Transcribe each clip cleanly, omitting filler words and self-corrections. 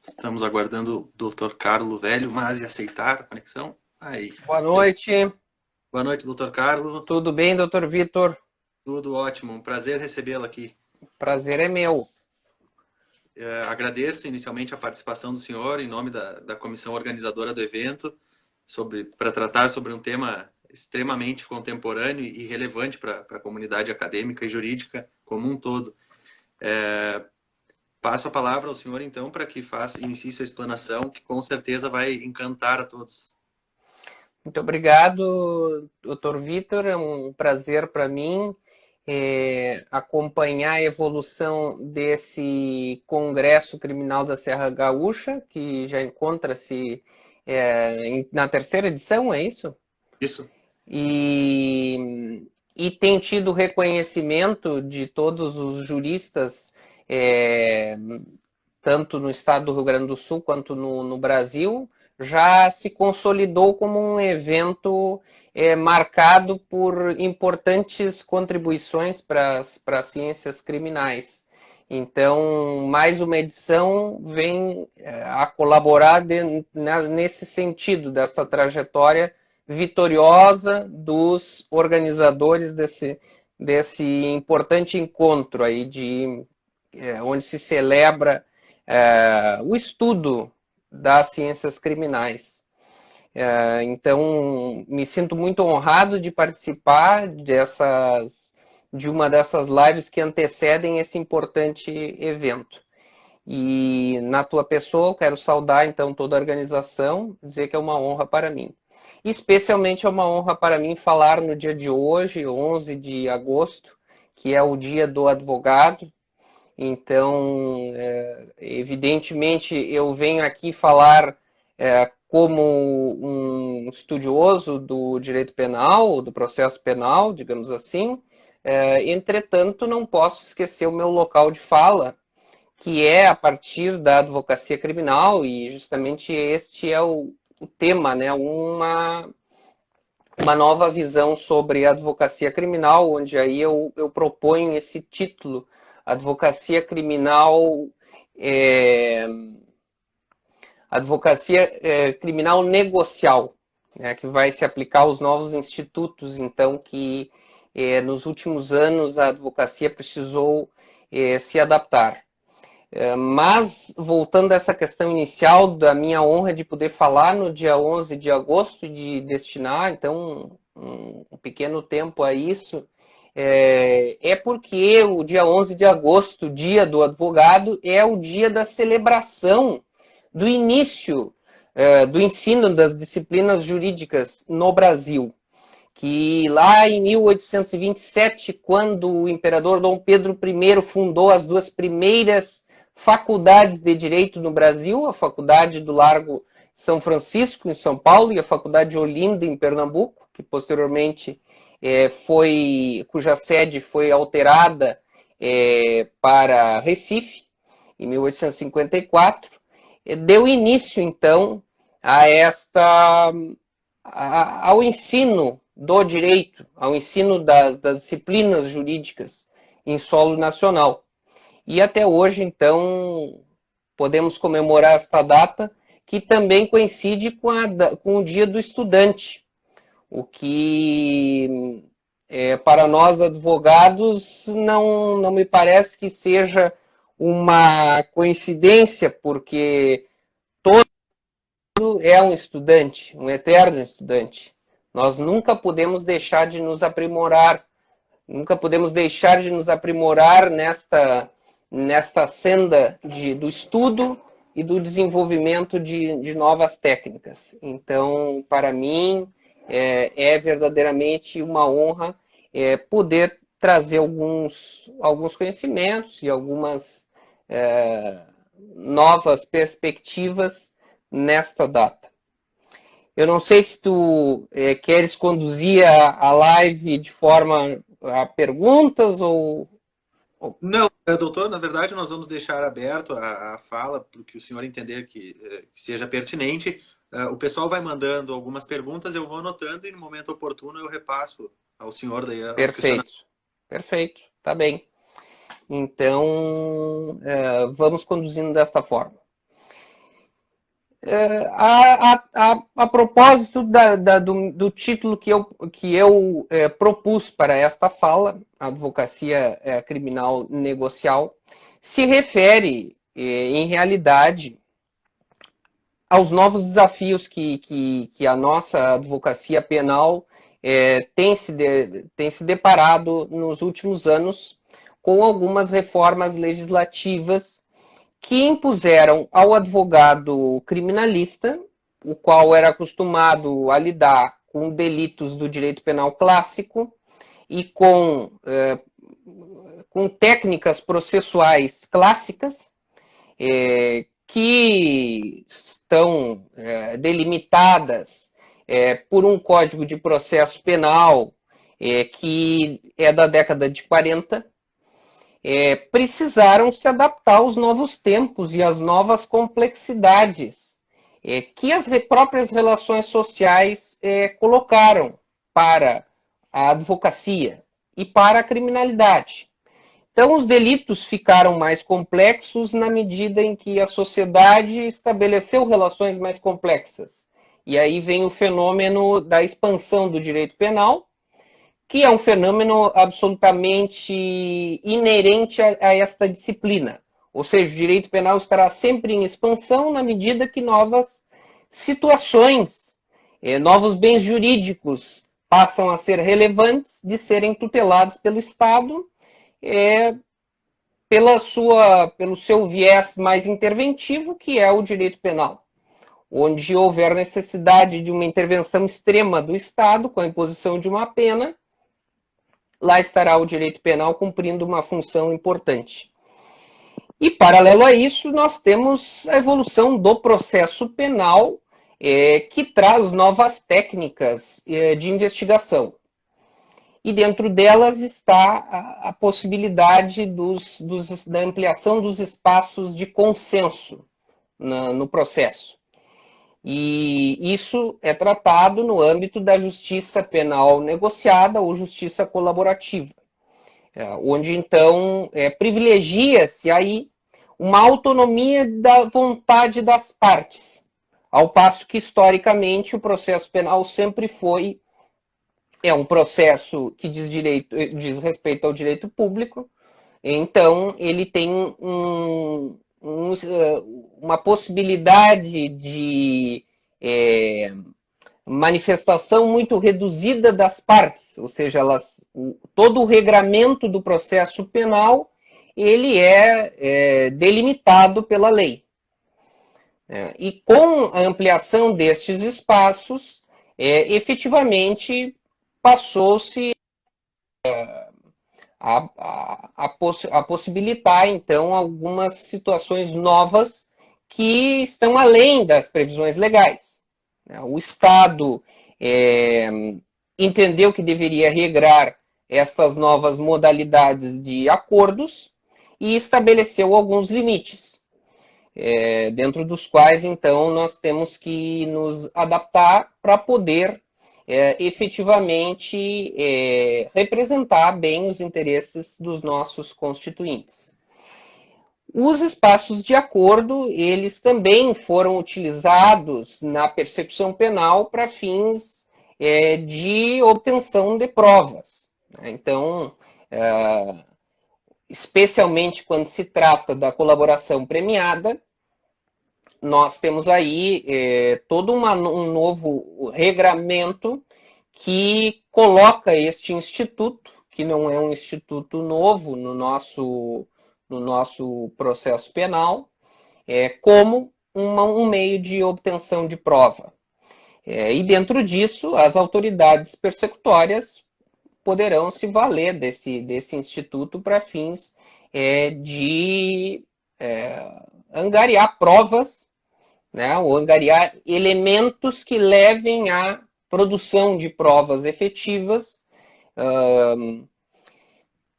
Estamos aguardando o Dr. Carlo Velho Masi aceitar a conexão. Aí. Boa noite, Boa noite, Dr. Carlo. tudo bem, doutor Vitor? Tudo ótimo, um prazer recebê-lo aqui. Prazer é meu. Agradeço inicialmente a participação do senhor em nome da comissão organizadora do evento, para tratar sobre um tema extremamente contemporâneo e relevante para a comunidade acadêmica e jurídica como um todo. Passo a palavra ao senhor, então, para que inicie sua explanação, que com certeza vai encantar a todos. Muito obrigado, doutor Vitor. É um prazer para mim acompanhar a evolução desse Congresso Criminal da Serra Gaúcha, que já encontra-se na terceira edição, é isso? Isso. E tem tido reconhecimento de todos os juristas, é, tanto no estado do Rio Grande do Sul quanto no Brasil, já se consolidou como um evento marcado por importantes contribuições para as ciências criminais. Então, mais uma edição vem a colaborar nesse sentido, desta trajetória vitoriosa dos organizadores desse importante encontro aí onde se celebra o estudo das ciências criminais. Então, me sinto muito honrado de participar de uma dessas lives que antecedem esse importante evento. E na tua pessoa, eu quero saudar então toda a organização, dizer que é uma honra para mim. Especialmente é uma honra para mim falar no dia de hoje, 11 de agosto, que é o dia do advogado. Então, evidentemente, eu venho aqui falar como um estudioso do direito penal, do processo penal, digamos assim. Entretanto, não posso esquecer o meu local de fala, que é a partir da advocacia criminal, e justamente este é o tema, né? Uma nova visão sobre a advocacia criminal, onde aí eu proponho esse título, advocacia criminal, criminal negocial, né, que vai se aplicar aos novos institutos, então, que nos últimos anos a advocacia precisou se adaptar. Mas, voltando a essa questão inicial da minha honra de poder falar no dia 11 de agosto, de destinar, então, um pequeno tempo a isso, porque o dia 11 de agosto, dia do advogado, é o dia da celebração do início do ensino das disciplinas jurídicas no Brasil, que lá em 1827, quando o imperador Dom Pedro I fundou as duas primeiras faculdades de Direito no Brasil, a Faculdade do Largo São Francisco, em São Paulo, e a Faculdade de Olinda, em Pernambuco, que posteriormente cuja sede foi alterada para Recife, em 1854, deu início, então, ao ensino do direito, ao ensino das disciplinas jurídicas em solo nacional. E até hoje, então, podemos comemorar esta data, que também coincide com o Dia do Estudante, o que, para nós advogados, não me parece que seja uma coincidência, porque todo é um estudante, um eterno estudante. Nós nunca podemos deixar de nos aprimorar, nesta senda do estudo e do desenvolvimento de novas técnicas. Então, para mim, é verdadeiramente uma honra poder trazer alguns conhecimentos e algumas novas perspectivas nesta data. Eu não sei se tu queres conduzir a live de forma a perguntas ou... Não, doutor, na verdade nós vamos deixar aberto a fala para o que o senhor entender que seja pertinente. O pessoal vai mandando algumas perguntas, eu vou anotando e no momento oportuno eu repasso ao senhor daí os questionamentos. Perfeito, perfeito, tá bem. Então, vamos conduzindo desta forma. A propósito do título que eu propus para esta fala, Advocacia Criminal Negocial, se refere, em realidade, aos novos desafios que a nossa advocacia penal tem se deparado nos últimos anos com algumas reformas legislativas que impuseram ao advogado criminalista, o qual era acostumado a lidar com delitos do direito penal clássico e com técnicas processuais clássicas, que estão delimitadas por um Código de Processo Penal que é da década de 40, precisaram se adaptar aos novos tempos e às novas complexidades que as próprias relações sociais colocaram para a advocacia e para a criminalidade. Então, os delitos ficaram mais complexos na medida em que a sociedade estabeleceu relações mais complexas. E aí vem o fenômeno da expansão do direito penal, que é um fenômeno absolutamente inerente a esta disciplina. Ou seja, o direito penal estará sempre em expansão na medida que novas situações, novos bens jurídicos passam a ser relevantes de serem tutelados pelo Estado, pelo seu viés mais interventivo, que é o direito penal. Onde houver necessidade de uma intervenção extrema do Estado, com a imposição de uma pena, lá estará o direito penal cumprindo uma função importante. E, paralelo a isso, nós temos a evolução do processo penal, que traz novas técnicas de investigação. E dentro delas está a possibilidade da ampliação dos espaços de consenso no processo. E isso é tratado no âmbito da justiça penal negociada ou justiça colaborativa, onde então privilegia-se aí uma autonomia da vontade das partes, ao passo que historicamente o processo penal sempre foi um processo que diz respeito ao direito público, então ele tem uma possibilidade de manifestação muito reduzida das partes, ou seja, todo o regramento do processo penal ele é delimitado pela lei. E com a ampliação destes espaços, efetivamente passou-se a possibilitar, então, algumas situações novas que estão além das previsões legais. O Estado entendeu que deveria regrar estas novas modalidades de acordos e estabeleceu alguns limites, dentro dos quais, então, nós temos que nos adaptar para poder efetivamente representar bem os interesses dos nossos constituintes. Os espaços de acordo, eles também foram utilizados na persecução penal para fins de obtenção de provas. Então, especialmente quando se trata da colaboração premiada, nós temos aí todo um novo regramento que coloca este instituto, que não é um instituto novo no nosso processo penal, como um meio de obtenção de prova. E dentro disso, as autoridades persecutórias poderão se valer desse instituto para fins de angariar provas, né, ou angariar elementos que levem à produção de provas efetivas,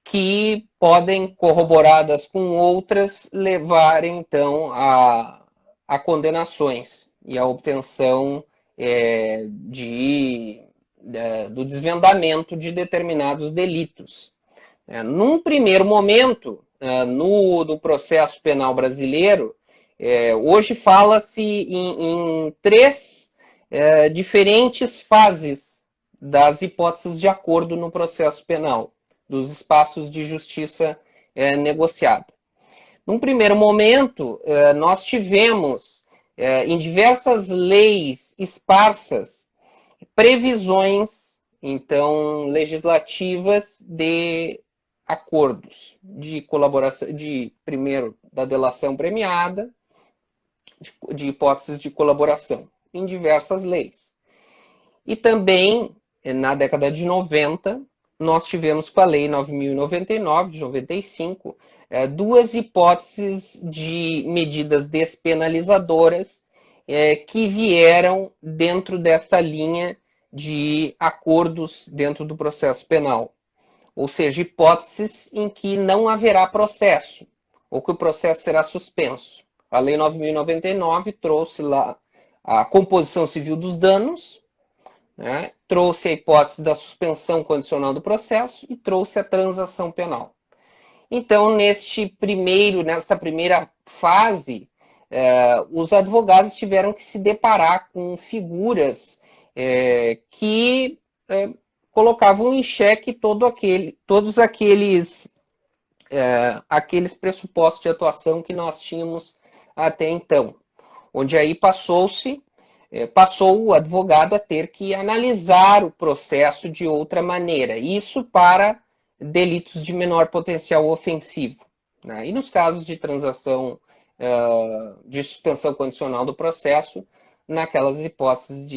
que podem, corroboradas com outras, levar, então, a condenações e a obtenção do desvendamento de determinados delitos. Num primeiro momento, no processo penal brasileiro, Hoje fala-se em três diferentes fases das hipóteses de acordo no processo penal, dos espaços de justiça negociada. Num primeiro momento, nós tivemos, em diversas leis esparsas, previsões, então, legislativas de acordos de colaboração, primeiro, da delação premiada, de hipóteses de colaboração, em diversas leis. E também, na década de 90, nós tivemos com a Lei 9.099, de 95, duas hipóteses de medidas despenalizadoras que vieram dentro desta linha de acordos dentro do processo penal. Ou seja, hipóteses em que não haverá processo, ou que o processo será suspenso. A Lei 9.099 trouxe lá a composição civil dos danos, né? Trouxe a hipótese da suspensão condicional do processo e trouxe a transação penal. Então, nesta primeira fase, os advogados tiveram que se deparar com figuras que colocavam em xeque todos aqueles pressupostos de atuação que nós tínhamos até então, onde aí passou o advogado a ter que analisar o processo de outra maneira, isso para delitos de menor potencial ofensivo, né? E nos casos de transação de suspensão condicional do processo, naquelas hipóteses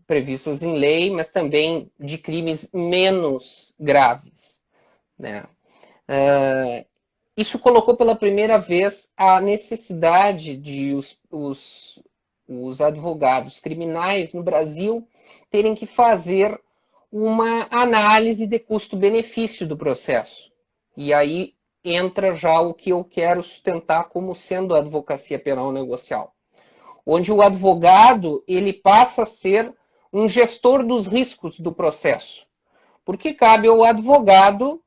previstas em lei, mas também de crimes menos graves, né? Isso colocou pela primeira vez a necessidade de os advogados criminais no Brasil terem que fazer uma análise de custo-benefício do processo. E aí entra já o que eu quero sustentar como sendo a advocacia penal negocial, onde o advogado ele passa a ser um gestor dos riscos do processo, porque cabe ao advogado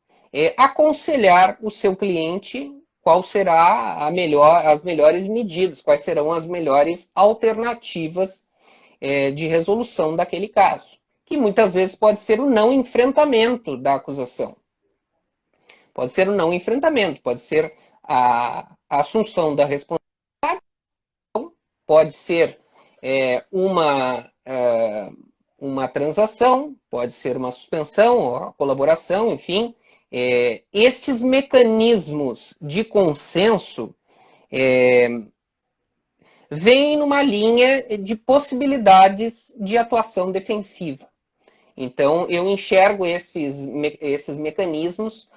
aconselhar o seu cliente qual será as melhores medidas, quais serão as melhores alternativas de resolução daquele caso, que muitas vezes pode ser o não enfrentamento da acusação. Pode ser o não enfrentamento, pode ser a assunção da responsabilidade, pode ser uma transação, pode ser uma suspensão, a colaboração, enfim. Estes mecanismos de consenso vêm numa linha de possibilidades de atuação defensiva. Então, eu enxergo esses mecanismos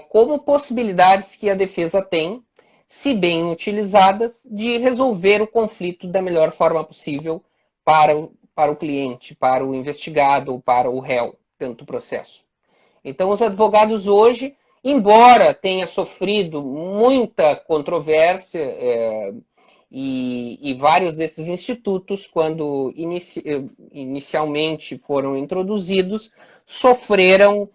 como possibilidades que a defesa tem, se bem utilizadas, de resolver o conflito da melhor forma possível para o cliente, para o investigado ou para o réu dentro do processo. Então, os advogados hoje, embora tenha sofrido muita controvérsia e vários desses institutos, quando inicialmente foram introduzidos, sofreram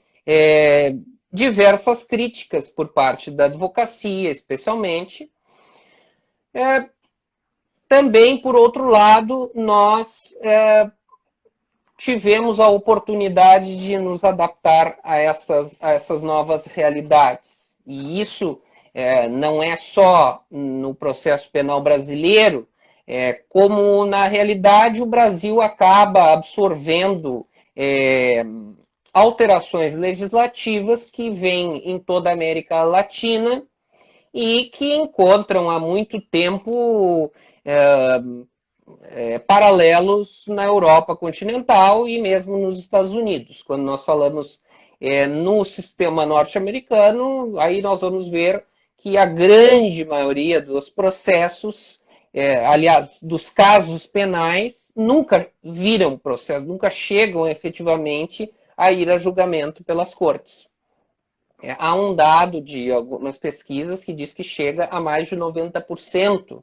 diversas críticas por parte da advocacia, especialmente. Também, por outro lado, nós tivemos a oportunidade de nos adaptar a essas novas realidades. E isso não é só no processo penal brasileiro, como na realidade o Brasil acaba absorvendo alterações legislativas que vêm em toda a América Latina e que encontram há muito tempo paralelos na Europa continental e mesmo nos Estados Unidos. Quando nós falamos no sistema norte-americano, aí nós vamos ver que a grande maioria dos processos, aliás, dos casos penais, nunca viram processo, nunca chegam efetivamente a ir a julgamento pelas cortes. Há um dado de algumas pesquisas que diz que chega a mais de 90%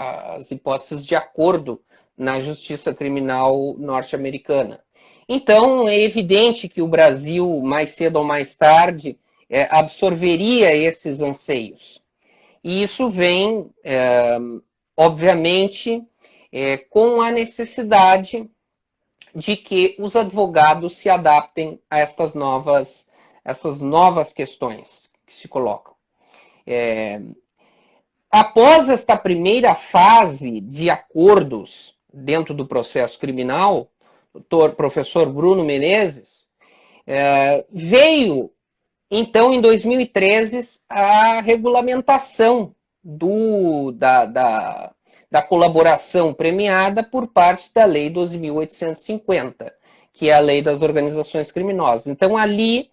as hipóteses de acordo na justiça criminal norte-americana. Então, é evidente que o Brasil, mais cedo ou mais tarde, absorveria esses anseios. E isso vem, obviamente, com a necessidade de que os advogados se adaptem a essas novas questões que se colocam. Após esta primeira fase de acordos dentro do processo criminal, o professor Bruno Menezes, veio, então, em 2013, a regulamentação da colaboração premiada por parte da Lei 12.850, que é a Lei das Organizações Criminosas. Então, ali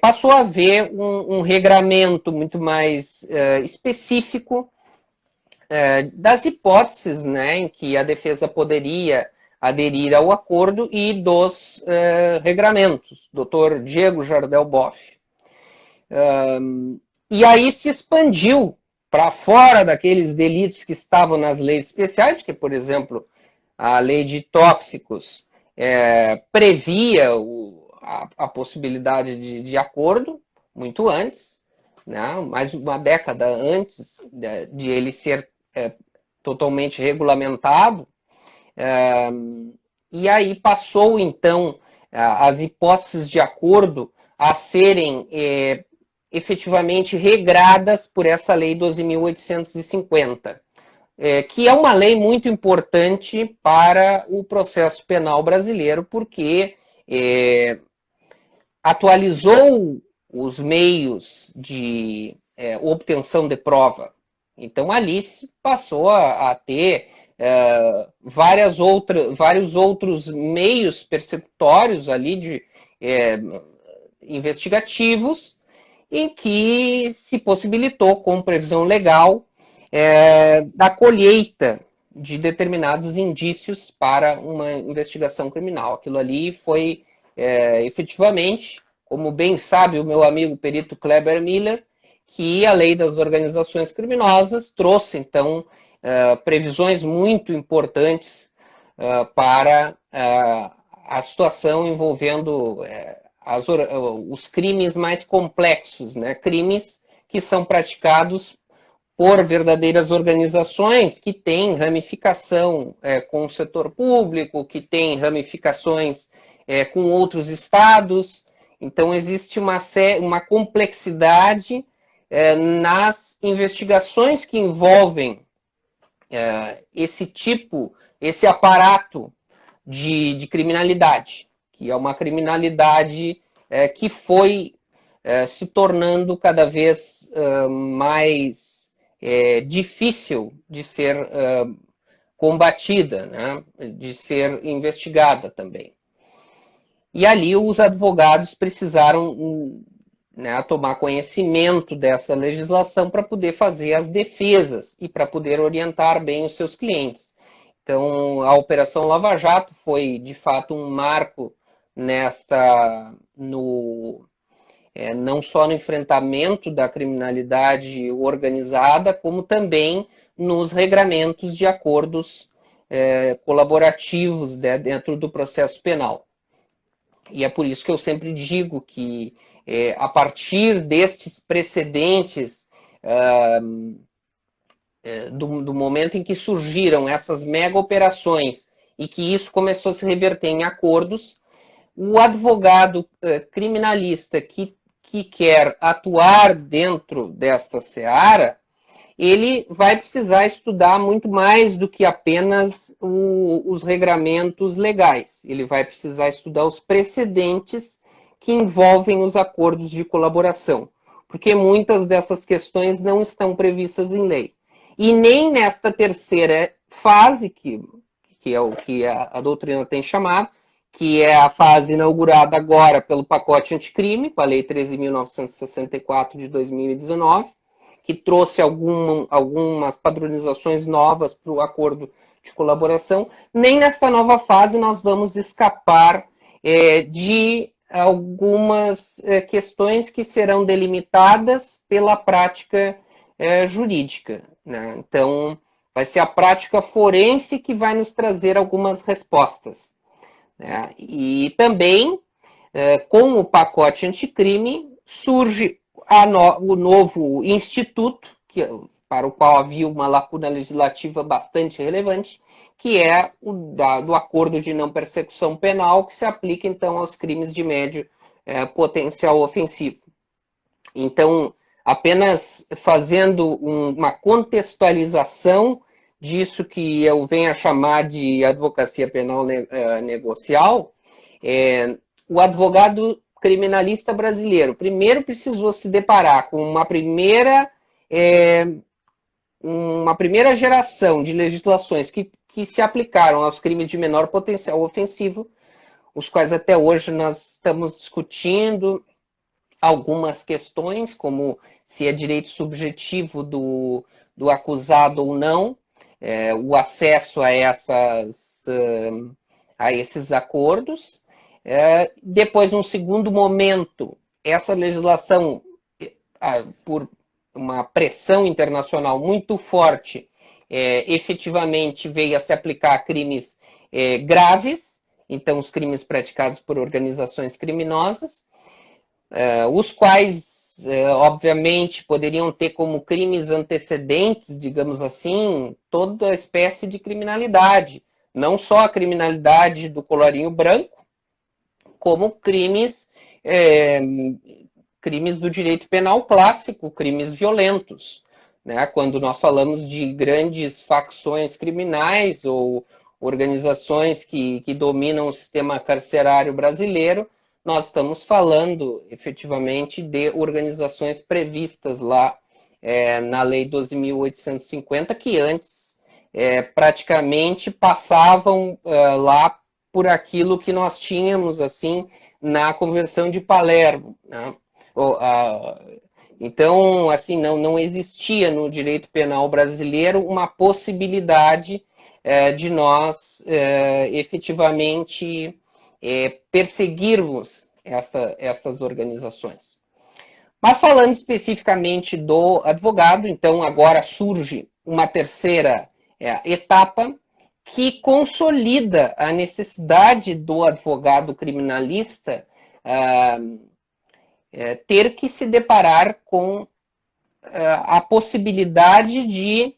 passou a haver um regramento muito mais específico das hipóteses, né, em que a defesa poderia aderir ao acordo e dos regramentos, Dr. Diego Jardel Boff. E aí se expandiu para fora daqueles delitos que estavam nas leis especiais, que, por exemplo, a lei de tóxicos previa a possibilidade de acordo muito antes, né? Mais uma década antes de ele ser totalmente regulamentado. E aí passou, então, as hipóteses de acordo a serem efetivamente regradas por essa Lei 12.850, que é uma lei muito importante para o processo penal brasileiro, porque atualizou os meios de obtenção de prova. Então, ali se passou a ter vários outros meios persecutórios ali investigativos, em que se possibilitou, com previsão legal, da colheita de determinados indícios para uma investigação criminal. Aquilo ali foi, efetivamente, como bem sabe o meu amigo perito Kleber Miller, que a Lei das Organizações Criminosas trouxe, então, previsões muito importantes para a situação envolvendo os crimes mais complexos, né? Crimes que são praticados por verdadeiras organizações que têm ramificação com o setor público, que têm ramificações com outros estados. Então, existe uma complexidade nas investigações que envolvem esse aparato de criminalidade, que é uma criminalidade que foi se tornando cada vez mais difícil de ser combatida, né? De ser investigada também. E ali os advogados precisaram tomar conhecimento dessa legislação para poder fazer as defesas e para poder orientar bem os seus clientes. Então, a Operação Lava Jato foi, de fato, um marco não só no enfrentamento da criminalidade organizada, como também nos regramentos de acordos colaborativos dentro do processo penal. E é por isso que eu sempre digo que, a partir destes precedentes, do momento em que surgiram essas mega operações e que isso começou a se reverter em acordos, o advogado criminalista que quer atuar dentro desta seara, ele vai precisar estudar muito mais do que apenas os regramentos legais. Ele vai precisar estudar os precedentes que envolvem os acordos de colaboração, porque muitas dessas questões não estão previstas em lei. E nem nesta terceira fase, que é o que a doutrina tem chamado, que é a fase inaugurada agora pelo pacote anticrime, com a Lei 13.964 de 2019, que trouxe algumas padronizações novas para o acordo de colaboração. Nem nesta nova fase nós vamos escapar de algumas questões que serão delimitadas pela prática jurídica, né? Então, vai ser a prática forense que vai nos trazer algumas respostas, né? E também, com o pacote anticrime, surge o novo instituto, para o qual havia uma lacuna legislativa bastante relevante, que é do acordo de não persecução penal, que se aplica, então, aos crimes de médio potencial ofensivo. Então, apenas fazendo uma contextualização disso que eu venho a chamar de advocacia penal negocial, o advogado criminalista brasileiro primeiro precisou se deparar com uma primeira geração de legislações que se aplicaram aos crimes de menor potencial ofensivo, os quais até hoje nós estamos discutindo algumas questões, como se é direito subjetivo do acusado ou não, o acesso a esses acordos. Depois, num segundo momento, essa legislação, por uma pressão internacional muito forte, efetivamente veio a se aplicar a crimes graves, então os crimes praticados por organizações criminosas, os quais, obviamente, poderiam ter como crimes antecedentes, digamos assim, toda espécie de criminalidade, não só a criminalidade do colarinho branco, como crimes do direito penal clássico, crimes violentos, né? Quando nós falamos de grandes facções criminais ou organizações que dominam o sistema carcerário brasileiro, nós estamos falando efetivamente de organizações previstas lá na Lei 12.850, que antes praticamente passavam lá por aquilo que nós tínhamos assim na Convenção de Palermo, né? Então, assim, não existia no direito penal brasileiro uma possibilidade de nós efetivamente perseguirmos estas organizações. Mas falando especificamente do advogado, então agora surge uma terceira etapa que consolida a necessidade do advogado criminalista ter que se deparar com a possibilidade de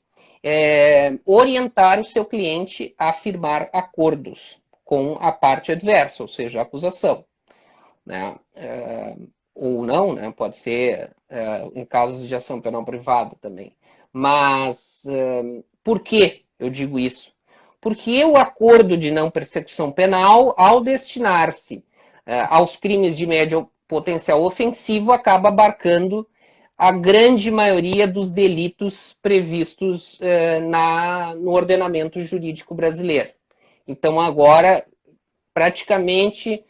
orientar o seu cliente a firmar acordos com a parte adversa, ou seja, a acusação, né? Ou não, né? Pode ser em casos de ação penal privada também. Mas por que eu digo isso? Porque o acordo de não persecução penal, ao destinar-se aos crimes de médio potencial ofensivo, acaba abarcando a grande maioria dos delitos previstos no ordenamento jurídico brasileiro. Então, agora, praticamente,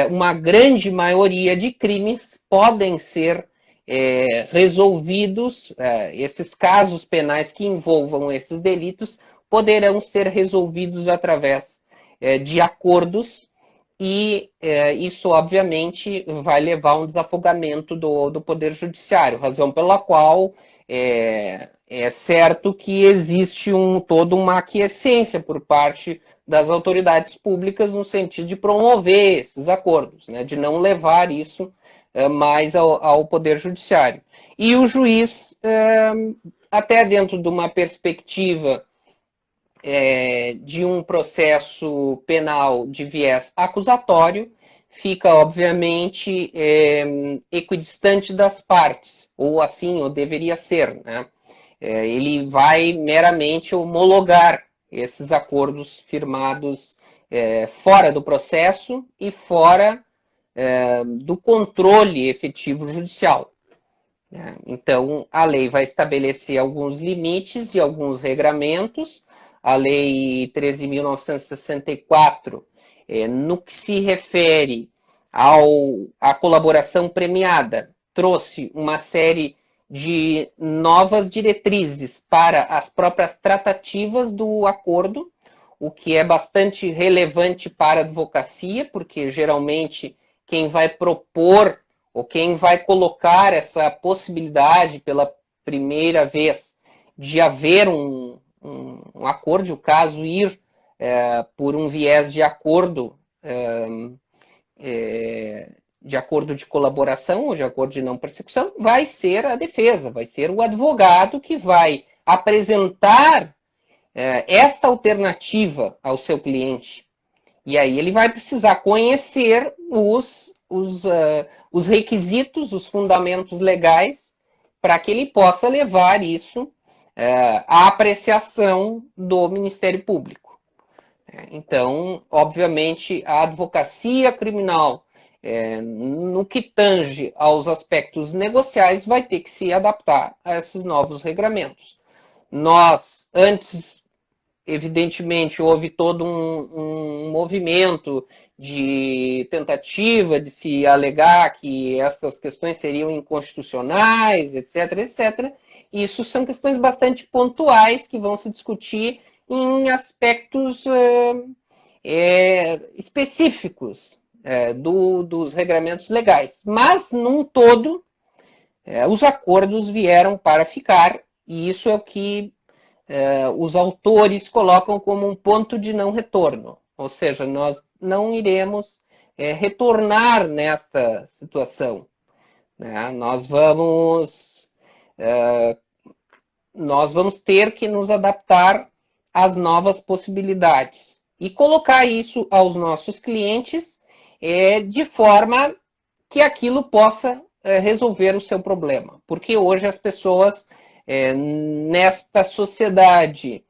uma grande maioria de crimes podem ser resolvidos, esses casos penais que envolvam esses delitos poderão ser resolvidos através de acordos, e isso, obviamente, vai levar a um desafogamento do Poder Judiciário, razão pela qual é certo que existe toda uma aquiescência por parte das autoridades públicas no sentido de promover esses acordos, né, de não levar isso mais ao Poder Judiciário. E o juiz, até dentro de uma perspectiva de um processo penal de viés acusatório, fica, obviamente, equidistante das partes, ou assim, ou deveria ser, né? Ele vai meramente homologar esses acordos firmados fora do processo e fora do controle efetivo judicial. Então, a lei vai estabelecer alguns limites e alguns regramentos. A Lei 13.964, no que se refere à colaboração premiada, trouxe uma série de novas diretrizes para as próprias tratativas do acordo, o que é bastante relevante para a advocacia, porque geralmente quem vai propor ou quem vai colocar essa possibilidade pela primeira vez de haver um acordo, o caso ir por um viés de acordo de acordo de colaboração ou de acordo de não persecução, vai ser a defesa, vai ser o advogado que vai apresentar esta alternativa ao seu cliente. E aí ele vai precisar conhecer os requisitos, os fundamentos legais, para que ele possa levar isso à apreciação do Ministério Público. Então, obviamente, a advocacia criminal, no que tange aos aspectos negociais, vai ter que se adaptar a esses novos regramentos. Nós, antes, evidentemente, houve todo um movimento de tentativa de se alegar que essas questões seriam inconstitucionais, etc., etc. Isso são questões bastante pontuais que vão se discutir em aspectos específicos dos regramentos legais. Mas, num todo, os acordos vieram para ficar, e isso é o que os autores colocam como um ponto de não retorno. Ou seja, nós não iremos retornar nesta situação. Né? Nós vamos ter que nos adaptar às novas possibilidades e colocar isso aos nossos clientes de forma que aquilo possa resolver o seu problema. Porque hoje as pessoas, nesta sociedade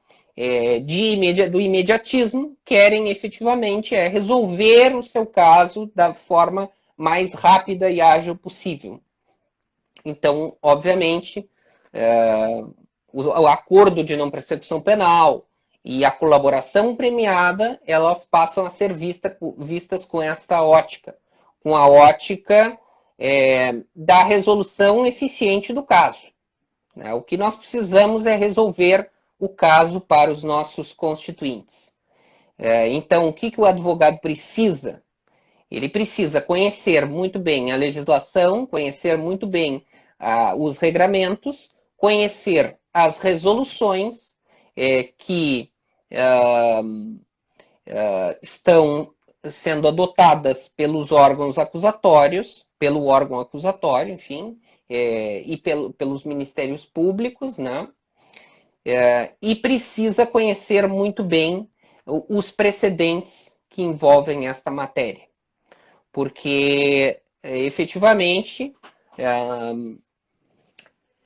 do imediatismo, querem efetivamente resolver o seu caso da forma mais rápida e ágil possível. Então, obviamente, o acordo de não persecução penal e a colaboração premiada, elas passam a ser vistas com esta ótica, com a ótica da resolução eficiente do caso. O que nós precisamos é resolver o caso para os nossos constituintes. Então, o que o advogado precisa? Ele precisa conhecer muito bem a legislação, conhecer muito bem os regramentos, conhecer as resoluções que estão sendo adotadas pelos órgãos acusatórios, pelo órgão acusatório, enfim, e pelos ministérios públicos, né? E precisa conhecer muito bem os precedentes que envolvem esta matéria. Porque, efetivamente,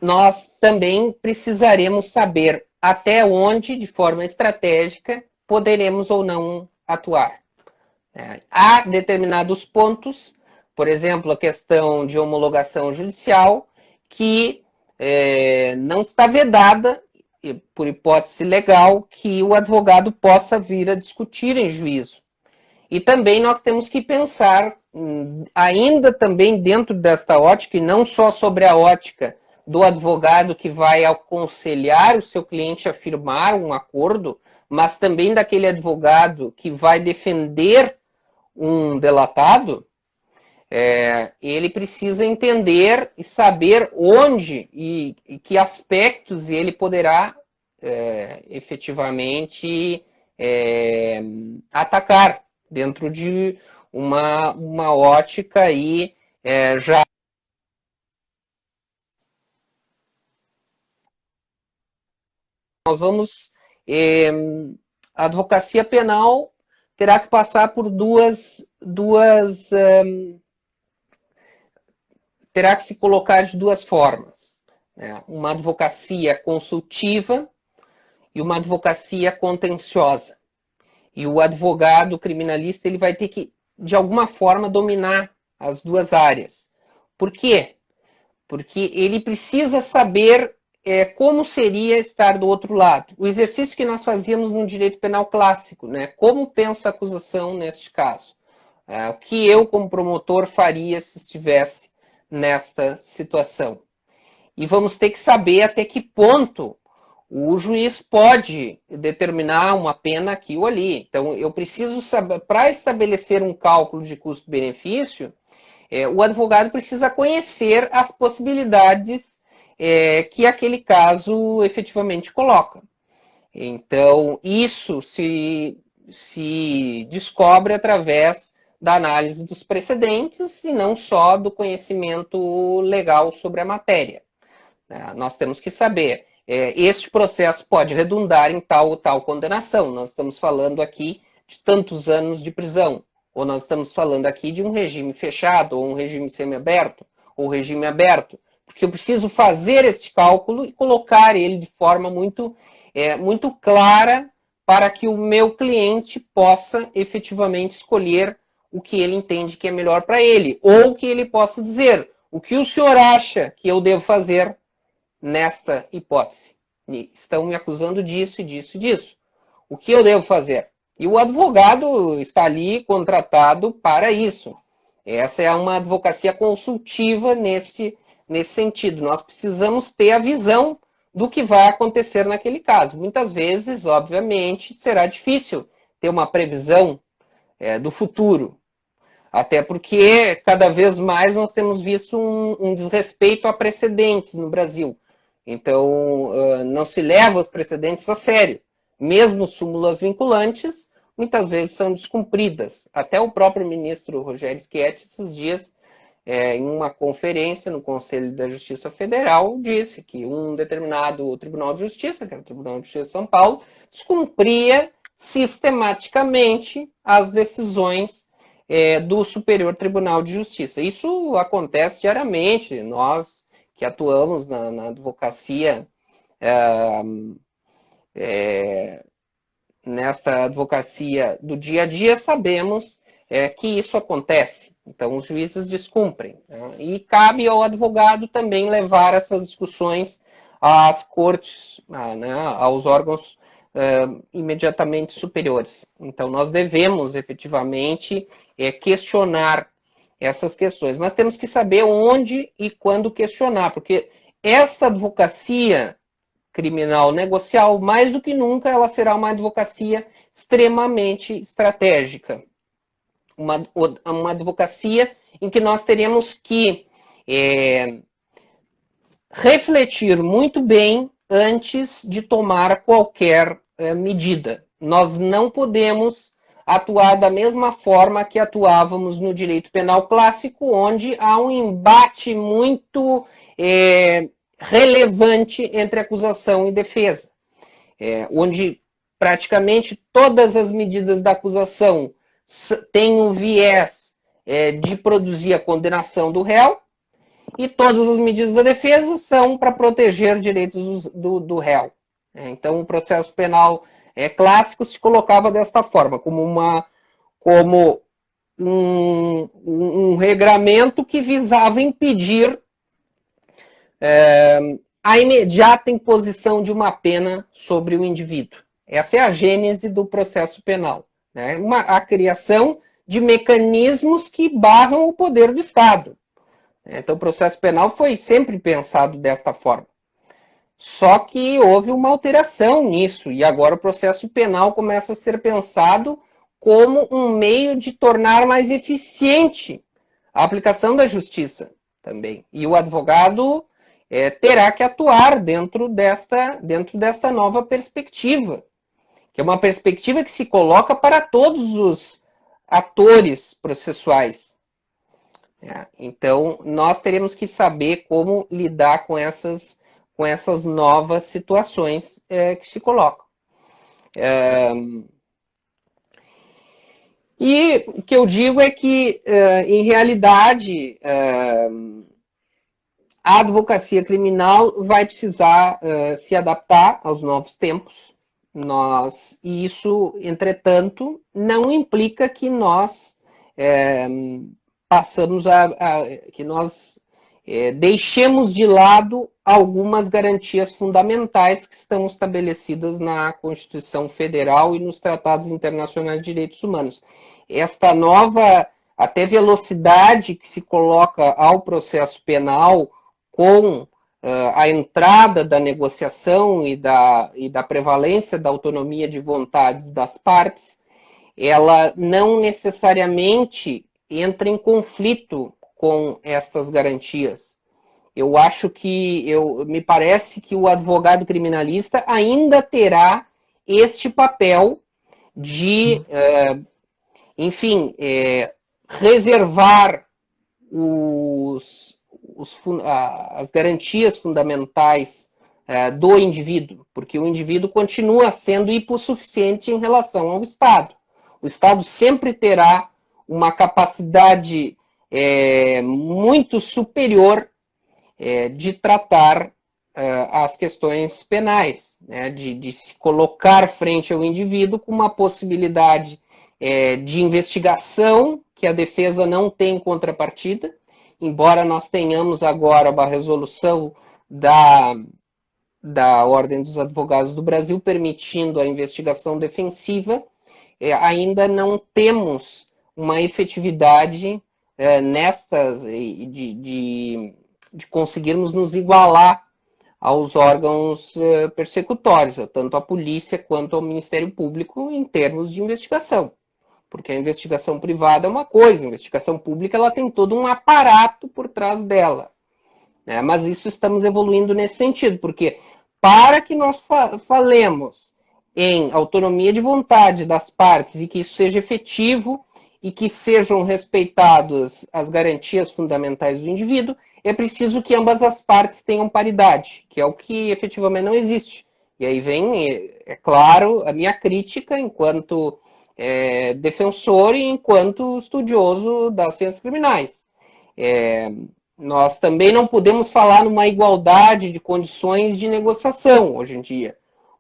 nós também precisaremos saber até onde, de forma estratégica, poderemos ou não atuar. Há determinados pontos, por exemplo, a questão de homologação judicial, que não está vedada, por hipótese legal, que o advogado possa vir a discutir em juízo. E também nós temos que pensar, ainda também dentro desta ótica, e não só sobre a ótica do advogado que vai aconselhar o seu cliente a firmar um acordo, mas também daquele advogado que vai defender um delatado, ele precisa entender e saber onde e que aspectos ele poderá efetivamente atacar dentro de uma ótica aí já. Nós vamos. A advocacia penal terá que passar por terá que se colocar de duas formas. Uma advocacia consultiva e uma advocacia contenciosa. E o advogado criminalista ele vai ter que, de alguma forma, dominar as duas áreas. Por quê? Porque ele precisa saber como seria estar do outro lado. O exercício que nós fazíamos no direito penal clássico, né? Como pensa a acusação neste caso? O que eu, como promotor, faria se estivesse nesta situação? E vamos ter que saber até que ponto o juiz pode determinar uma pena aqui ou ali. Então, eu preciso saber, para estabelecer um cálculo de custo-benefício, o advogado precisa conhecer as possibilidades que aquele caso efetivamente coloca. Então, isso se descobre através da análise dos precedentes e não só do conhecimento legal sobre a matéria. Nós temos que saber, este processo pode redundar em tal ou tal condenação. Nós estamos falando aqui de tantos anos de prisão, ou nós estamos falando aqui de um regime fechado, ou um regime semiaberto, ou regime aberto, porque eu preciso fazer este cálculo e colocar ele de forma muito clara para que o meu cliente possa efetivamente escolher o que ele entende que é melhor para ele, ou que ele possa dizer o que o senhor acha que eu devo fazer nesta hipótese. Estão me acusando disso, disso e disso. O que eu devo fazer? E o advogado está ali contratado para isso. Essa é uma advocacia consultiva nesse sentido. Nós precisamos ter a visão do que vai acontecer naquele caso. Muitas vezes, obviamente, será difícil ter uma previsão do futuro. Até porque, cada vez mais, nós temos visto um desrespeito a precedentes no Brasil. Então, não se leva os precedentes a sério. Mesmo súmulas vinculantes, muitas vezes são descumpridas. Até o próprio ministro Rogério Schietti, esses dias, em uma conferência no Conselho da Justiça Federal, disse que um determinado Tribunal de Justiça, que era o Tribunal de Justiça de São Paulo, descumpria sistematicamente as decisões do Superior Tribunal de Justiça. Isso acontece diariamente. Nós que atuamos na advocacia, nesta advocacia do dia a dia, sabemos que isso acontece. Então, os juízes descumprem. E cabe ao advogado também levar essas discussões às cortes, aos órgãos imediatamente superiores. Então, nós devemos, efetivamente, questionar essas questões. Mas temos que saber onde e quando questionar, porque esta advocacia criminal negocial, mais do que nunca, ela será uma advocacia extremamente estratégica. Uma advocacia em que nós teremos que refletir muito bem antes de tomar qualquer medida. Nós não podemos atuar da mesma forma que atuávamos no direito penal clássico, onde há um embate muito relevante entre acusação e defesa, onde praticamente todas as medidas da acusação têm um viés de produzir a condenação do réu, e todas as medidas da defesa são para proteger direitos do réu. Então, o processo penal clássico se colocava desta forma, como um regramento que visava impedir a imediata imposição de uma pena sobre o indivíduo. Essa é a gênese do processo penal. A criação de mecanismos que barram o poder do Estado. Então, o processo penal foi sempre pensado desta forma. Só que houve uma alteração nisso, e agora o processo penal começa a ser pensado como um meio de tornar mais eficiente a aplicação da justiça também. E o advogado terá que atuar dentro desta nova perspectiva, que é uma perspectiva que se coloca para todos os atores processuais. Então, nós teremos que saber como lidar com essas novas situações que se colocam. E o que eu digo é que, em realidade, a advocacia criminal vai precisar se adaptar aos novos tempos. E isso, entretanto, não implica que nós que nós deixemos de lado algumas garantias fundamentais que estão estabelecidas na Constituição Federal e nos tratados internacionais de direitos humanos. Esta nova, até velocidade que se coloca ao processo penal com a entrada da negociação e da prevalência da autonomia de vontades das partes, ela não necessariamente entra em conflito com estas garantias. Me parece que o advogado criminalista ainda terá este papel de, reservar as garantias fundamentais do indivíduo, porque o indivíduo continua sendo hipossuficiente em relação ao Estado. O Estado sempre terá uma capacidade muito superior de tratar as questões penais, né? De se colocar frente ao indivíduo com uma possibilidade de investigação que a defesa não tem contrapartida, embora nós tenhamos agora uma resolução da Ordem dos Advogados do Brasil permitindo a investigação defensiva, ainda não temos uma efetividade de conseguirmos nos igualar aos órgãos persecutórios, tanto a polícia quanto ao Ministério Público, em termos de investigação. Porque a investigação privada é uma coisa, a investigação pública ela tem todo um aparato por trás dela. Né? Mas isso estamos evoluindo nesse sentido, porque para que nós falemos em autonomia de vontade das partes e que isso seja efetivo e que sejam respeitadas as garantias fundamentais do indivíduo, é preciso que ambas as partes tenham paridade, que é o que efetivamente não existe. E aí vem, é claro, a minha crítica enquanto defensor e enquanto estudioso das ciências criminais. Nós também não podemos falar numa igualdade de condições de negociação hoje em dia,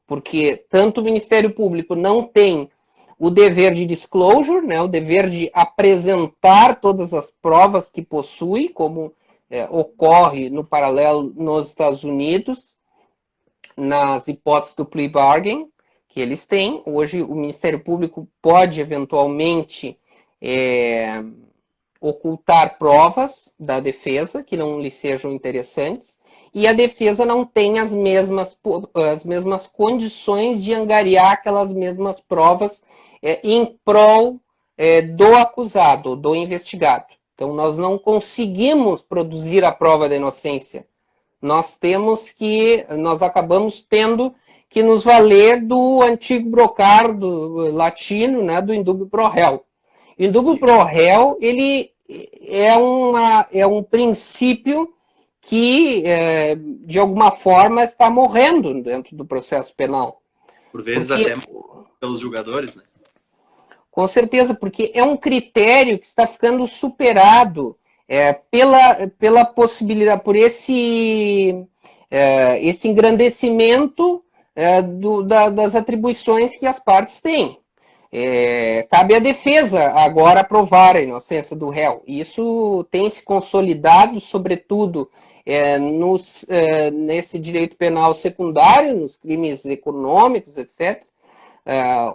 porque tanto o Ministério Público não tem o dever de disclosure, né, o dever de apresentar todas as provas que possui, como ocorre no paralelo nos Estados Unidos, nas hipóteses do plea bargain que eles têm. Hoje o Ministério Público pode eventualmente ocultar provas da defesa que não lhe sejam interessantes, e a defesa não tem as mesmas condições de angariar aquelas mesmas provas em prol do acusado, do investigado. Então, nós não conseguimos produzir a prova da inocência. Nós acabamos tendo que nos valer do antigo brocardo latino, né, do indubio pro réu. O indubio pro réu, ele é um princípio que, de alguma forma, está morrendo dentro do processo penal. Por vezes até pelos julgadores, né? Com certeza, porque é um critério que está ficando superado pela possibilidade, por esse engrandecimento das atribuições que as partes têm. Cabe à defesa agora provar a inocência do réu. Isso tem se consolidado, sobretudo, nesse direito penal secundário, nos crimes econômicos, etc.,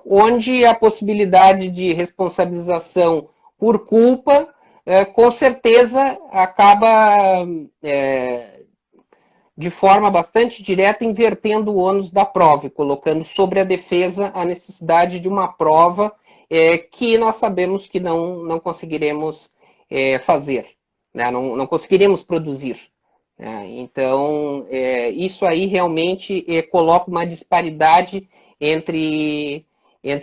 onde a possibilidade de responsabilização por culpa, com certeza, acaba, de forma bastante direta, invertendo o ônus da prova e colocando sobre a defesa a necessidade de uma prova que nós sabemos que não conseguiremos fazer, né? Não conseguiremos produzir. Então, isso aí realmente coloca uma disparidade entre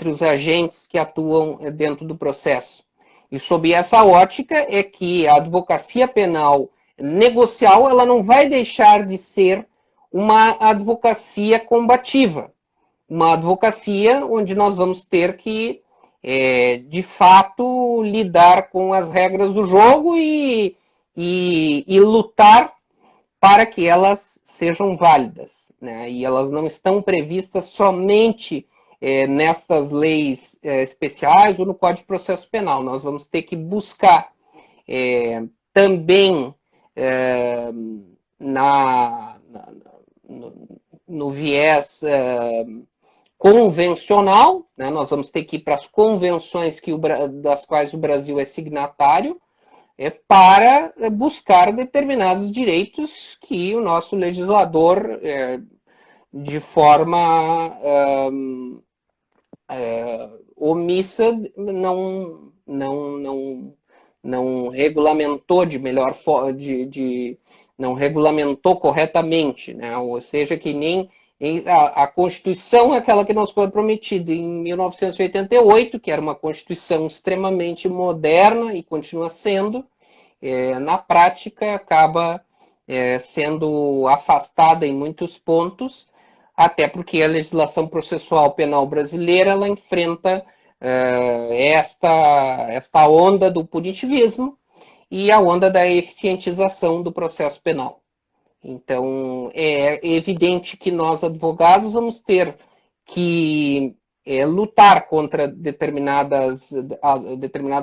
os agentes que atuam dentro do processo. E sob essa ótica é que a advocacia penal negocial ela não vai deixar de ser uma advocacia combativa. Uma advocacia onde nós vamos ter que, de fato, lidar com as regras do jogo e lutar para que elas sejam válidas, né? E elas não estão previstas somente nestas leis especiais ou no Código de Processo Penal. Nós vamos ter que buscar também no viés convencional, né? Nós vamos ter que ir para as convenções das quais o Brasil é signatário, para buscar determinados direitos que o nosso legislador, de forma omissa, não regulamentou não regulamentou corretamente, né? Ou seja, que nem A Constituição é aquela que nos foi prometida em 1988, que era uma Constituição extremamente moderna e continua sendo. Na prática, acaba sendo afastada em muitos pontos, até porque a legislação processual penal brasileira ela enfrenta esta onda do punitivismo e a onda da eficientização do processo penal. Então, é evidente que nós, advogados, vamos ter que lutar contra determinados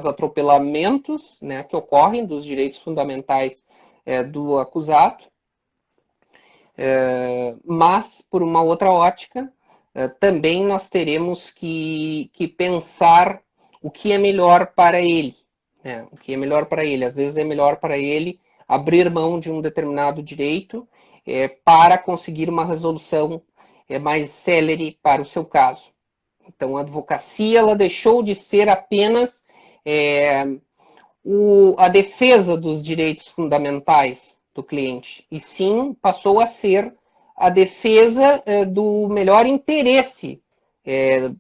atropelamentos, né, que ocorrem dos direitos fundamentais do acusado, mas, por uma outra ótica, também nós teremos que pensar o que é melhor para ele. Né? O que é melhor para ele. Às vezes é melhor para ele abrir mão de um determinado direito para conseguir uma resolução mais célere para o seu caso. Então, a advocacia ela deixou de ser apenas a defesa dos direitos fundamentais do cliente, e sim passou a ser a defesa do melhor interesse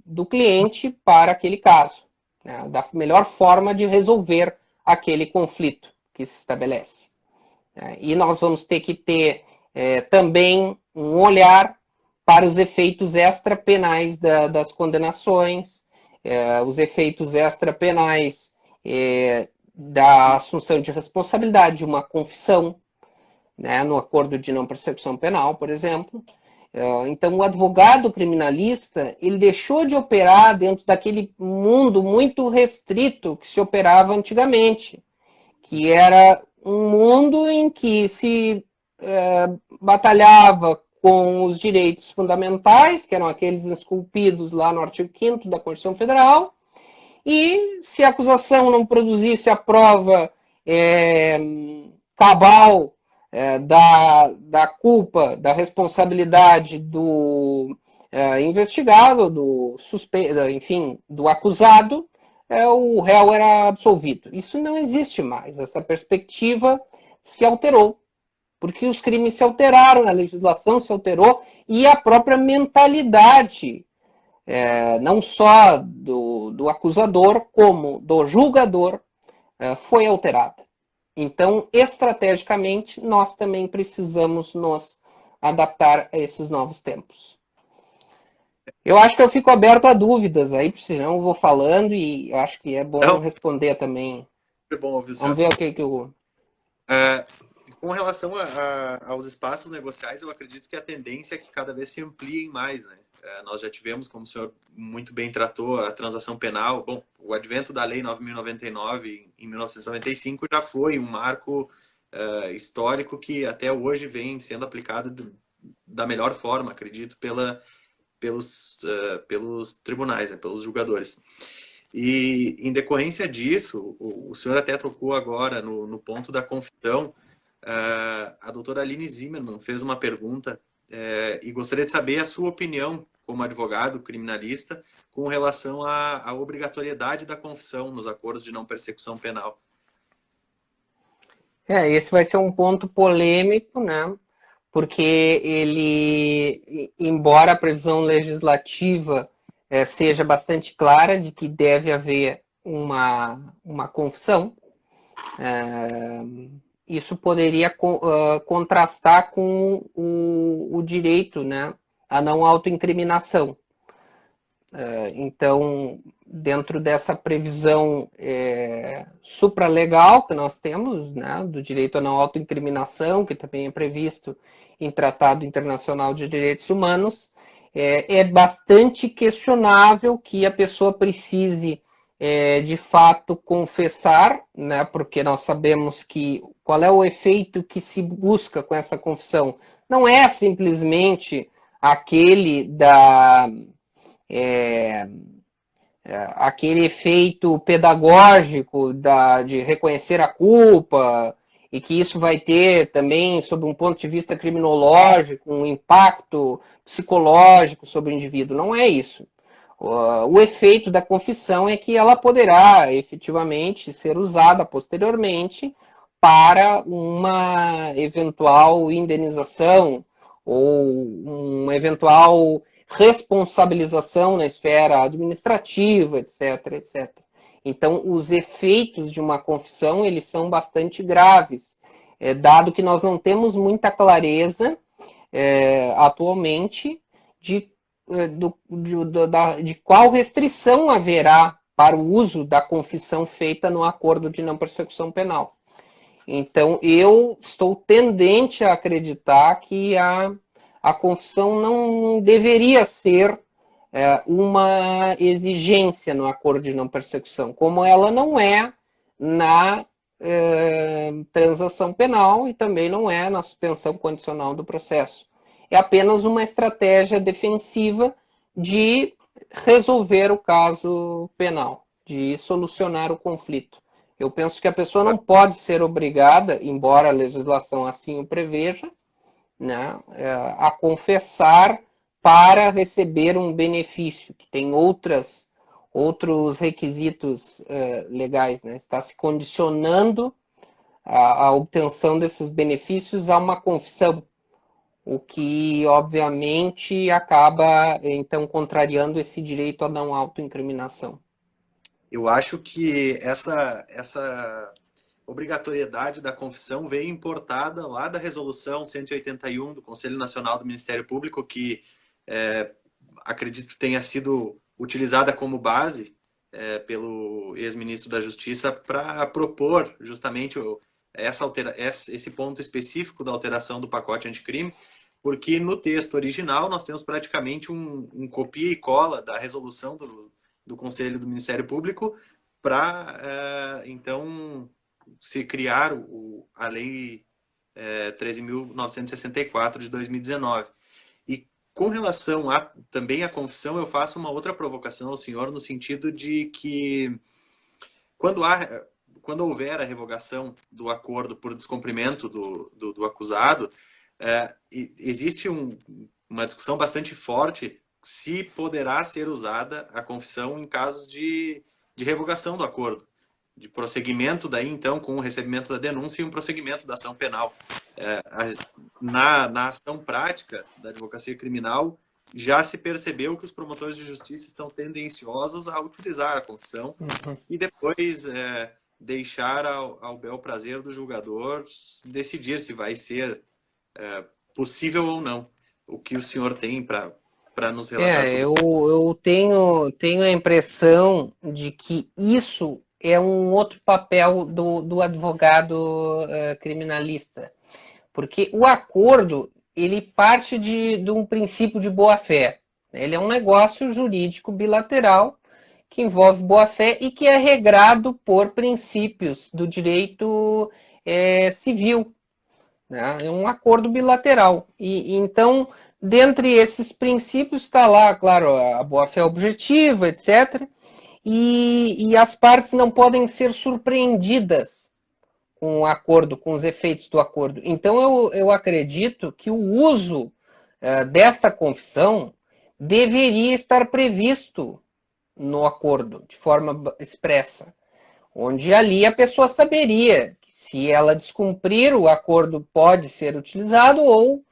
do cliente para aquele caso, né? Da melhor forma de resolver aquele conflito que se estabelece. E nós vamos ter que ter também um olhar para os efeitos extrapenais das condenações, os efeitos extrapenais da assunção de responsabilidade de uma confissão, né, no acordo de não persecução penal, por exemplo. Então, o advogado criminalista, ele deixou de operar dentro daquele mundo muito restrito que se operava antigamente, que era um mundo em que se batalhava com os direitos fundamentais, que eram aqueles esculpidos lá no artigo 5º da Constituição Federal, e se a acusação não produzisse a prova cabal da culpa, da responsabilidade do investigado, do suspeito, enfim, do acusado, o réu era absolvido. Isso não existe mais. Essa perspectiva se alterou, porque os crimes se alteraram, a legislação se alterou e a própria mentalidade, não só do acusador, como do julgador, foi alterada. Então, estrategicamente, nós também precisamos nos adaptar a esses novos tempos. Eu acho que eu fico aberto a dúvidas aí, senão eu vou falando e eu acho que é bom responder também. É bom ouvir. Vamos ver o que eu... Com relação aos espaços negociais, eu acredito que a tendência é que cada vez se ampliem mais, né? Nós já tivemos, como o senhor muito bem tratou, a transação penal. Bom, o advento da Lei 9.099 em 1995 já foi um marco histórico que até hoje vem sendo aplicado da melhor forma, acredito, pelos tribunais, né, pelos julgadores. E, em decorrência disso, o senhor até tocou agora no ponto da confissão. A doutora Aline Zimmermann fez uma pergunta e gostaria de saber a sua opinião como advogado criminalista com relação à obrigatoriedade da confissão nos acordos de não persecução penal. Esse vai ser um ponto polêmico, né? Porque ele, embora a previsão legislativa seja bastante clara de que deve haver uma confissão, isso poderia contrastar com o direito, né, à não autoincriminação. Então, dentro dessa previsão supralegal que nós temos, né, do direito à não autoincriminação, que também é previsto em Tratado Internacional de Direitos Humanos, é bastante questionável que a pessoa precise de fato confessar, né, porque nós sabemos que qual é o efeito que se busca com essa confissão. Não é simplesmente aquele aquele efeito pedagógico de reconhecer a culpa, e que isso vai ter também, sob um ponto de vista criminológico, um impacto psicológico sobre o indivíduo. Não é isso. O efeito da confissão é que ela poderá efetivamente ser usada posteriormente para uma eventual indenização ou uma eventual responsabilização na esfera administrativa, etc, etc. Então, os efeitos de uma confissão, eles são bastante graves, dado que nós não temos muita clareza atualmente de, de qual restrição haverá para o uso da confissão feita no acordo de não persecução penal. Então, eu estou tendente a acreditar que a confissão não deveria ser uma exigência no acordo de não persecução, como ela não é na transação penal e também não é na suspensão condicional do processo. É apenas uma estratégia defensiva de resolver o caso penal, de solucionar o conflito. Eu penso que a pessoa não pode ser obrigada, embora a legislação assim o preveja, né, a confessar para receber um benefício, que tem outros requisitos legais, né? Está se condicionando a obtenção desses benefícios a uma confissão, o que, obviamente, acaba, então, contrariando esse direito à não autoincriminação. Eu acho que essa obrigatoriedade da confissão veio importada lá da Resolução 181 do Conselho Nacional do Ministério Público, que acredito que tenha sido utilizada como base pelo ex-ministro da Justiça para propor justamente esse ponto específico da alteração do pacote anticrime, porque no texto original nós temos praticamente um copia e cola da resolução do Conselho do Ministério Público para, então, se criar a Lei 13.964 de 2019. E com relação também à confissão, eu faço uma outra provocação ao senhor, no sentido de que quando houver a revogação do acordo por descumprimento do acusado, existe uma discussão bastante forte se poderá ser usada a confissão em casos de revogação do acordo, de prosseguimento daí, então, com o recebimento da denúncia e um prosseguimento da ação penal. Na ação prática da advocacia criminal, já se percebeu que os promotores de justiça estão tendenciosos a utilizar a confissão e depois deixar ao bel prazer do julgador decidir se vai ser possível ou não. O que o senhor tem para nos relatar sobre isso? Eu tenho a impressão de que isso é um outro papel do advogado criminalista, porque o acordo ele parte de um princípio de boa-fé. Ele é um negócio jurídico bilateral que envolve boa-fé e que é regrado por princípios do direito civil. Né? É um acordo bilateral. E então, dentre esses princípios está lá, claro, a boa-fé objetiva, etc. E as partes não podem ser surpreendidas com o acordo, com os efeitos do acordo. Então, eu acredito que o uso desta confissão deveria estar previsto no acordo, de forma expressa, onde ali a pessoa saberia que se ela descumprir, o acordo pode ser utilizado ou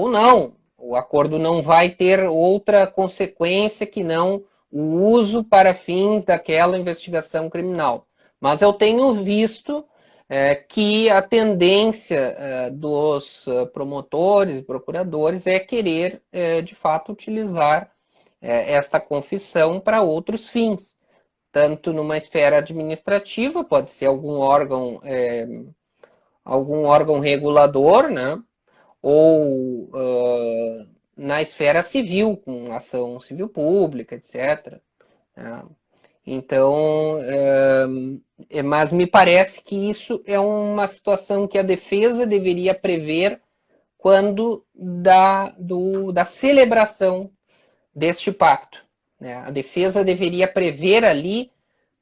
não. O acordo não vai ter outra consequência que não o uso para fins daquela investigação criminal. Mas eu tenho visto que a tendência dos promotores e procuradores é querer, de fato, utilizar esta confissão para outros fins, tanto numa esfera administrativa, pode ser algum órgão regulador, né? Ou na esfera civil, com ação civil pública, etc. Né? Então, mas me parece que isso é uma situação que a defesa deveria prever quando da celebração deste pacto. Né? A defesa deveria prever ali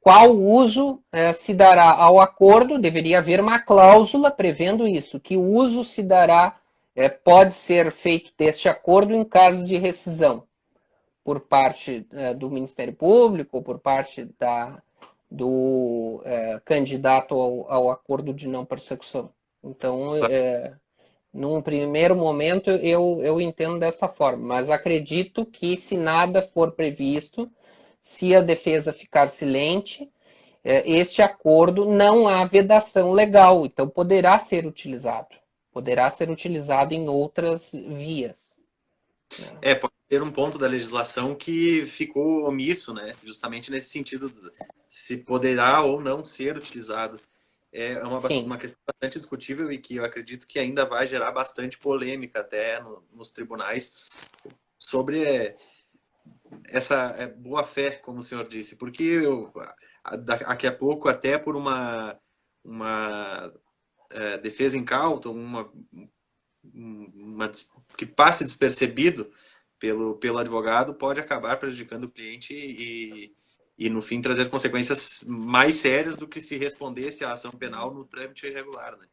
qual uso se dará ao acordo, deveria haver uma cláusula prevendo isso, que o uso se dará, pode ser feito deste acordo em caso de rescisão por parte do Ministério Público ou por parte do candidato ao acordo de não persecução. Então, Num primeiro momento, eu entendo dessa forma, mas acredito que se nada for previsto, se a defesa ficar silente, este acordo não há vedação legal, então poderá ser utilizado. Poderá ser utilizado em outras vias. Pode ter um ponto da legislação que ficou omisso, né? Justamente nesse sentido, se poderá ou não ser utilizado. É uma questão bastante discutível e que eu acredito que ainda vai gerar bastante polêmica até nos tribunais sobre essa boa-fé, como o senhor disse, porque daqui a pouco, até por uma defesa incauta, que passe despercebido pelo advogado, pode acabar prejudicando o cliente e, no fim, trazer consequências mais sérias do que se respondesse à ação penal no trâmite irregular, né?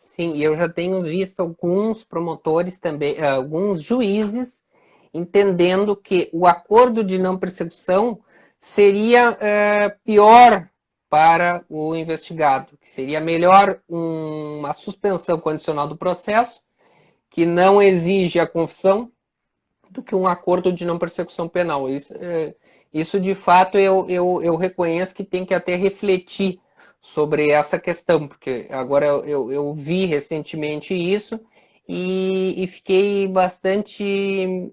Sim, e eu já tenho visto alguns promotores também, alguns juízes entendendo que o acordo de não persecução seria pior para o investigado, que seria melhor uma suspensão condicional do processo, que não exige a confissão, do que um acordo de não persecução penal. Isso de fato, eu reconheço que tem que até refletir sobre essa questão, porque agora eu vi recentemente isso e fiquei bastante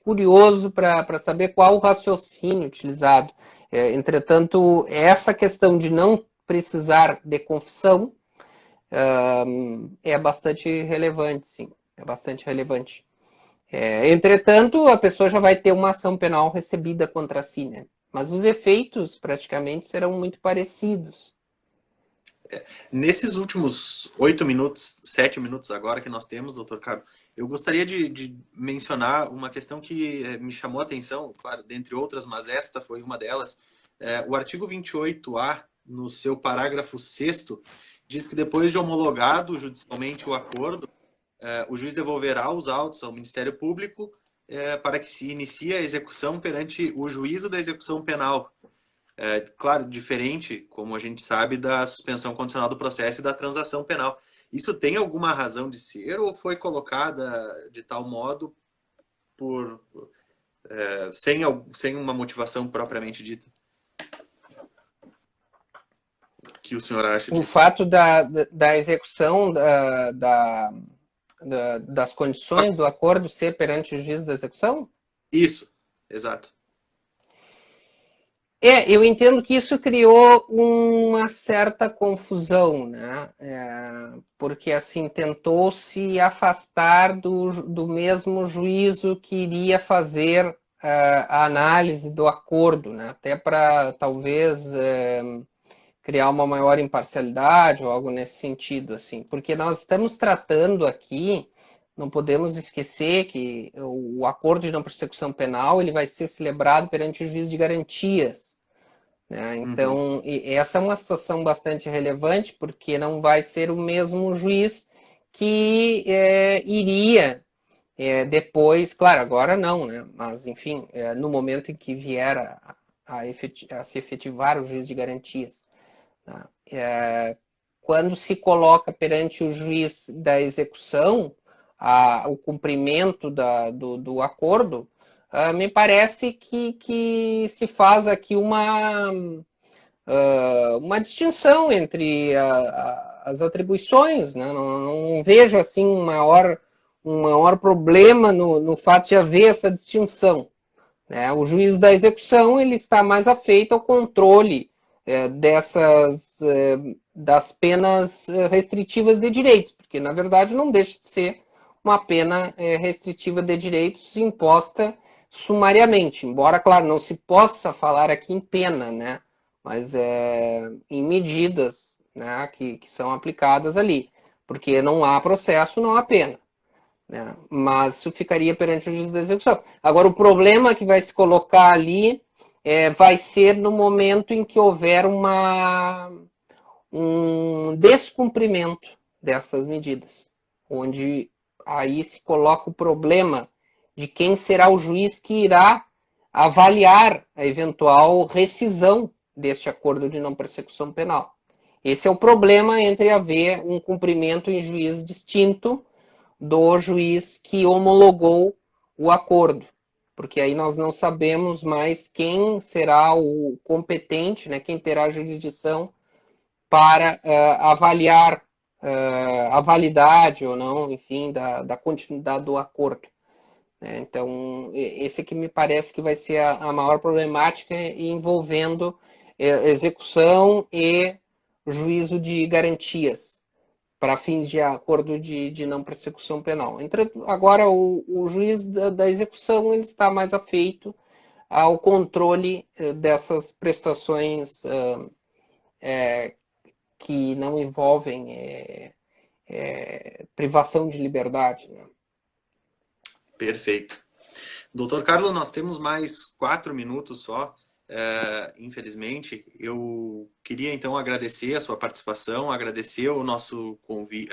curioso para saber qual o raciocínio utilizado. Entretanto, essa questão de não precisar de confissão é bastante relevante, sim. É bastante relevante. Entretanto, a pessoa já vai ter uma ação penal recebida contra si, né? Mas os efeitos praticamente serão muito parecidos. Nesses últimos 8 minutos, 7 minutos agora que nós temos, doutor Cabo, eu gostaria de mencionar uma questão que me chamou a atenção, claro, dentre outras, mas esta foi uma delas. O artigo 28A, no seu parágrafo 6º, diz que depois de homologado judicialmente o acordo, o juiz devolverá os autos ao Ministério Público para que se inicie a execução perante o juízo da execução penal. Claro, diferente, como a gente sabe, da suspensão condicional do processo e da transação penal. Isso tem alguma razão de ser ou foi colocada de tal modo sem uma motivação propriamente dita? O que o senhor acha disso? O fato da execução das condições do acordo ser perante o juiz da execução? Isso, exato. Eu entendo que isso criou uma certa confusão, né? Porque assim tentou se afastar do mesmo juízo que iria fazer a análise do acordo, né? Até para talvez criar uma maior imparcialidade ou algo nesse sentido, assim. Porque nós estamos tratando aqui, não podemos esquecer que o acordo de não persecução penal ele vai ser celebrado perante o juiz de garantias. Né? Então, essa é uma situação bastante relevante, porque não vai ser o mesmo juiz que iria depois, claro, agora não, né? Mas enfim, no momento em que vier a se efetivar o juiz de garantias. Né? Quando se coloca perante o juiz da execução o cumprimento do acordo, me parece que se faz aqui uma distinção entre as atribuições. Né? Não vejo assim um maior problema no fato de haver essa distinção. Né? O juiz da execução ele está mais afeito ao controle das penas restritivas de direitos, porque na verdade não deixa de ser uma pena restritiva de direitos imposta sumariamente, embora, claro, não se possa falar aqui em pena, né? Mas em medidas, né, que são aplicadas ali, porque não há processo, não há pena. Né? Mas isso ficaria perante o juiz da execução. Agora, o problema que vai se colocar ali vai ser no momento em que houver um descumprimento dessas medidas, onde aí se coloca o problema de quem será o juiz que irá avaliar a eventual rescisão deste acordo de não persecução penal. Esse é o problema entre haver um cumprimento em juiz distinto do juiz que homologou o acordo, porque aí nós não sabemos mais quem será o competente, né, quem terá a jurisdição para avaliar a validade ou não, enfim, da continuidade do acordo. Né? Então, esse aqui me parece que vai ser a maior problemática envolvendo execução e juízo de garantias para fins de acordo de não persecução penal. Agora, o juiz da execução ele está mais afeito ao controle dessas prestações que não envolvem privação de liberdade. Né? Perfeito. Doutor Carlos, nós temos mais 4 minutos só. Infelizmente, eu queria então agradecer a sua participação, agradecer o nosso convite,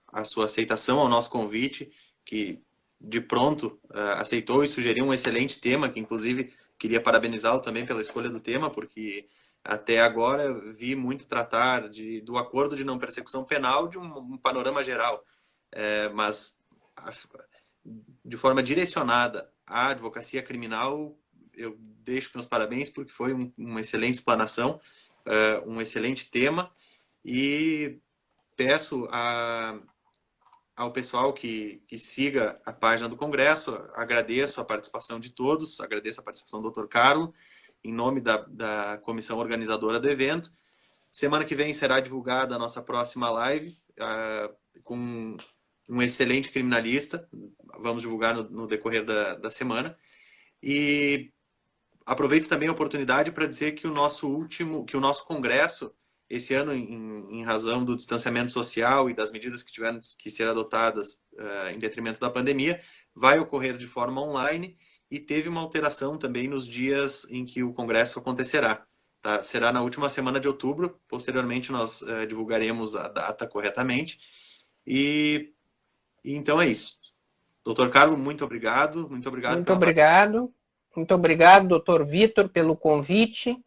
a sua aceitação ao nosso convite, que de pronto aceitou e sugeriu um excelente tema, que inclusive queria parabenizá-lo também pela escolha do tema, porque até agora eu vi muito tratar do acordo de não persecução penal de um panorama geral, mas de forma direcionada à advocacia criminal, eu deixo meus parabéns porque foi uma excelente explanação, um excelente tema, e peço ao pessoal que siga a página do Congresso, agradeço a participação de todos, agradeço a participação do Dr. Carlos, em nome da comissão organizadora do evento. Semana que vem será divulgada a nossa próxima live, com um excelente criminalista, vamos divulgar no decorrer da semana. E aproveito também a oportunidade para dizer que o nosso congresso, esse ano, em razão do distanciamento social e das medidas que tiveram que ser adotadas em detrimento da pandemia, vai ocorrer de forma online e teve uma alteração também nos dias em que o congresso acontecerá. Tá? Será na última semana de outubro, posteriormente nós divulgaremos a data corretamente. E então é isso. Doutor Carlos, muito obrigado. Muito obrigado. Muito obrigado. Muito obrigado, doutor Vitor, pelo convite.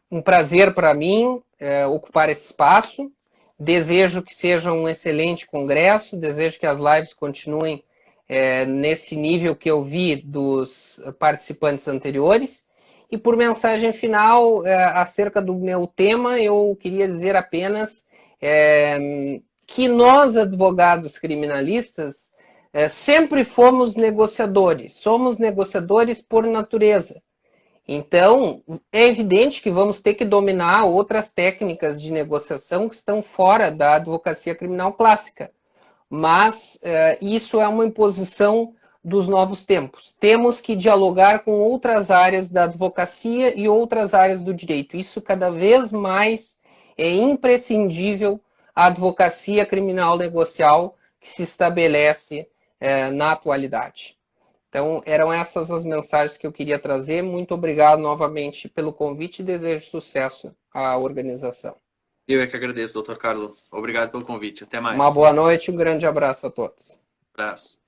Um prazer para mim ocupar esse espaço. Desejo que seja um excelente congresso, desejo que as lives continuem nesse nível que eu vi dos participantes anteriores. E por mensagem final, acerca do meu tema, eu queria dizer apenas que nós, advogados criminalistas, sempre fomos negociadores, somos negociadores por natureza. Então, é evidente que vamos ter que dominar outras técnicas de negociação que estão fora da advocacia criminal clássica. Mas isso é uma imposição dos novos tempos. Temos que dialogar com outras áreas da advocacia e outras áreas do direito. Isso cada vez mais é imprescindível à advocacia criminal negocial que se estabelece na atualidade. Então, eram essas as mensagens que eu queria trazer. Muito obrigado novamente pelo convite e desejo sucesso à organização. Eu é que agradeço, doutor Carlos. Obrigado pelo convite. Até mais. Uma boa noite e um grande abraço a todos. Abraço.